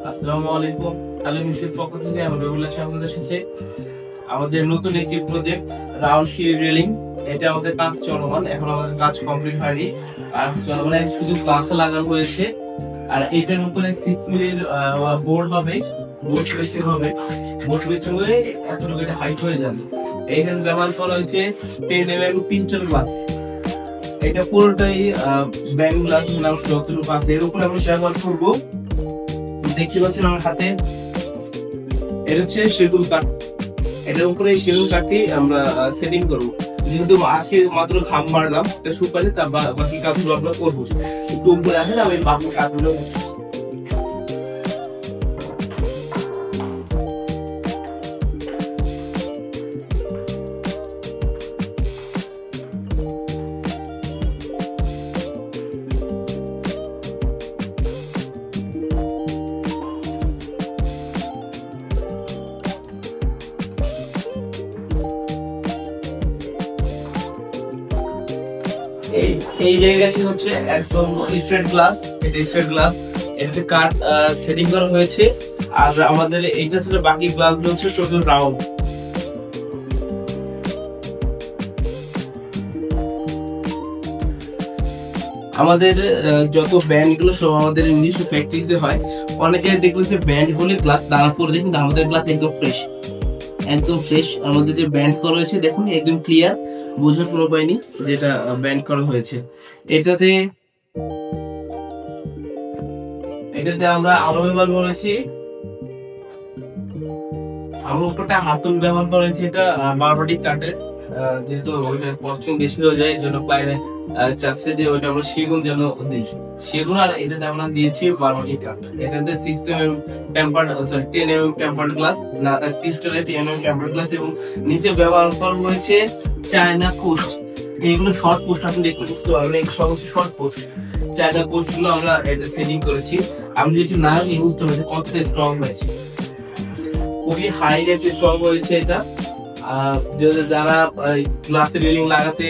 আসসালামু আলাইকুম। আলী মিশির পক্ষ থেকে আমি রবিউল আছি আপনাদের সাথে। আমাদের নতুন একটি প্রজেক্ট রাউন্ড শিট রেলিং, এটা আমাদের কাজ চলমান, এখন আমাদের কাজ কমপ্লিট হয়নি। আর চলমান শুধু প্লাস্টার লাগানো হয়েছে। আর এটার উপরে 6 মিলির বোর্ড হবে, বোর্ড প্লেসিং হবে, বোর্ড প্লেসিং হয়ে এতটুকু এটা হাইট হয়ে যাবে। এইখানে ব্যবহার করা হয়েছে 10 mm পিস্টন গ্লাস। এটা পুরোটাই ব্যাং গ্লাস যতটুকু আছে এর উপরে আমরা ব্যবহার করবো। দেখতে পাচ্ছেন আমার হাতে, এটা হচ্ছে সেগুন কাঠ। এটার উপরে এই সেগুন কাঠটি আমরা সেটিং করবো। যেহেতু আজকে মাত্র ঘাম মারলাম, এটা শুকালে তা বাকি কাজগুলো আমরা করবো। একটু উপরে আসেন, আমি বাকি কাজগুলো এই জায়গাটি হচ্ছে একদম স্ট্রেট গ্লাস। এটা স্ট্রেট গ্লাস, এটাতে কাট সেটিং করা হয়েছে। আর আমাদের এইটা ছিল, বাকি গ্লাসগুলো হচ্ছে শুধু রাউন্ড। আমাদের যত ব্যান্ড গুলো সব আমাদের নিজস্ব ফ্যাক্টরিতে হয়। অনেকে দেখবেন যে ব্যান্ড বলে গ্লাস দাঁড়া পড়ে, কিন্তু আমাদের গ্লাস একদম ফ্রেশ, একদম ফ্রেশ। আমাদের যে ব্যান্ড করা হয়েছে দেখুন একদম ক্লিয়ার, বোঝার কোনো পাইনি যেটা ব্যান্ড করা হয়েছে। এটাতে আমরা আলো ব্যবহার করেছি, আমরা উপরটা হাতুল ব্যবহার করেছি। এটা বারবাটি কাঠের, যেহেতু ওইটা পশ্চিম বেশি হয়ে যায়, এই জন্য বাইরে চাপসে দিয়ে ওইটা আমরা সেগুন যেন দিই, সেগুন। আর এটাতে আমরা দিয়েছি বারবাটি কাঠ। এটাতে 6 mm tempered, sorry 10 mm tempered glass, না ক্রিস্টালের 10 mm টেম্পার্ড গ্লাস, এবং নিচে ব্যবহার করা হয়েছে চায়না পোস্ট। এইগুলো শর্ট পোস্ট, আপনি দেখতে বুঝতে পারবেন, এই সমস্ত শর্ট পোস্ট চায়না পোস্ট গুলো আমরা সেটিং করেছি। আমি যেহেতু না বুঝতে পারছি কতটা স্ট্রং হয়েছে, খুবই হাই রেটে স্ট্রং হয়েছে এটা। যারা গ্লাসের রেলিং লাগাতে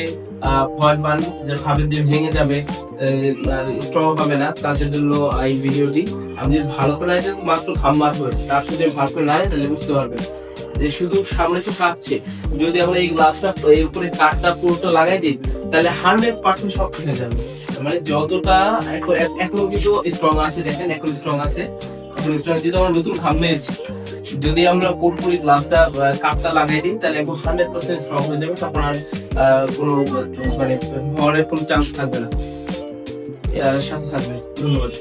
ভয় পান, যারা ভাবেন যে ভেঙে যাবে, স্ট্রং হবে না, তাদের জন্য এই ভিডিওটি। আমি যদি ভালো করে লাগে মাত্র খাম্বার হয়েছে, তার সাথে ভালো করে লাগে তাহলে বুঝতে পারবেন যে শুধু সামনে তো কাটছে। যদি আমরা এই গ্লাসটা এই উপরে কাঠটা পুরোটা লাগাই দিই, তাহলে 100% সব ভেঙে যাবে। মানে যতটা এখন কিছু স্ট্রং আছে, দেখেন এখন স্ট্রং আছে, এখন স্ট্রং। যেহেতু আমরা নতুন খাম মেরেছি, যদি আমরা পুরোপুরি গ্লাসটা কাপটা লাগাই দিই, তাহলে এখন 100% স্ট্রং হয়ে যাবে। তখন আর কোনো মানে হওয়ার কোনো চান্স থাকবে না। সাথে থাকবে। ধন্যবাদ।